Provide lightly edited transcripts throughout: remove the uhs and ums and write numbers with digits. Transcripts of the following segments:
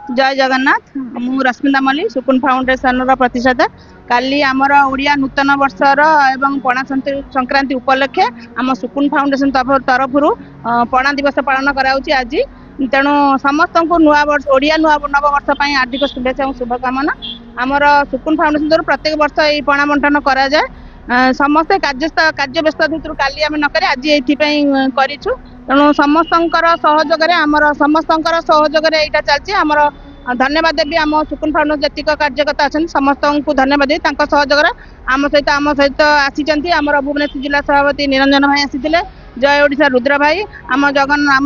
जय जगन्नाथ मु रश्मिता मल्ली सुकुन फाउंडेशन प्रतिष्ठाता काली आमर ओडिया नूतन वर्षर एवं पणा संक्रांति उपलक्षे आम सुकुन फाउंडेशन तरफ पणा दिवस पालन कराउछि आज तेणु समस्त को नुआ वर्ष ओडिया नुआ नववर्ष हार्दिक शुभेच्छा और शुभकामना आमर सुकुन फाउंडेशन तरफ प्रत्येक वर्ष ये पणा बंटन करा जाए समस्ते कार्य व्यस्त भितर काली आम नक आज ये करूँ तेणु समस्त सहयोग आमर समस्त सहयोग यहाँ चलती आमर धन्यवाद देवी आम सुकुन फाउंडेशन जतिक कार्यकर्ता अच्छा समस्त को धन्यवाद देवी सहयोग आम सहित आसी भुवनेश्वर जिला सभापति निरंजन भाई आसी जय ओडिशा रुद्र भाई आम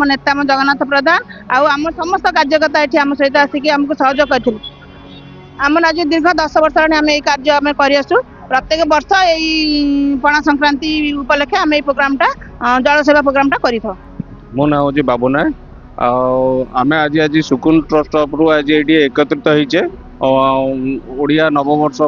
नेता आम जगन्नाथ प्रधान आम समस्त कार्यकर्ता ये आम सहित आसिक आमको सहयोग करते आम आज दीर्घ 10 वर्ष आम ये कार्य आम कर प्रत्येक वर्ष यही पणा संक्रांति उपलक्षे आम प्रोग्रामटा जल सेवा प्रोग्रामटा कर मो ना हूँ बाबू नायक आमे आज आज सुकुन ट्रस्ट तरफ आज ये एकत्रित होइचे ओडिया नववर्ष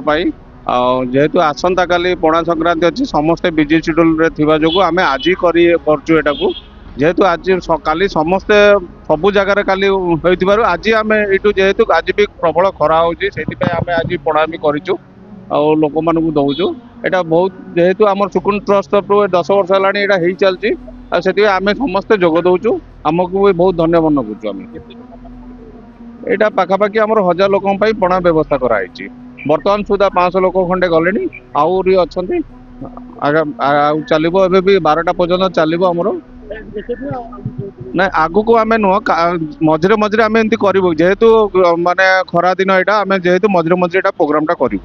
जेहेतु आसंता काली पणा संक्रांति अच्छी समस्ते बिजी शेड्यूल रे थिबा जोगु आमे आज करचु एटाकू जेहेतु आज काली समस्ते सबु जगार काली होइतिबारु आज आमे एटू जेहेतु आज भी प्रबल खरा होउची सेति पे आमे आज पणा भी करिचु आ लोक मानकु दउचु एटा बहुत जेहेतु आम सुकुन ट्रस्ट तरफ 10 वर्ष हलानी एटा हेई चलची आ सेति आमे समस्ते जोग दउचु आमको भी बहुत धन्यवाद नकुचु आमे एटा पाखापाखि आमर 1000 लोक पणा व्यवस्था कराई बर्तमान सुधा 500 लोक खंडे गले आउरी अच्छे चलो ए भी 12टा पर्यटन चलो आमर ना आगु को आम नुह मझे मझे आम एमती करूँ जेहेतु माने खरा दिन यहाँ आम जेहेतु मझे मझे प्रोग्राम टा करूँ।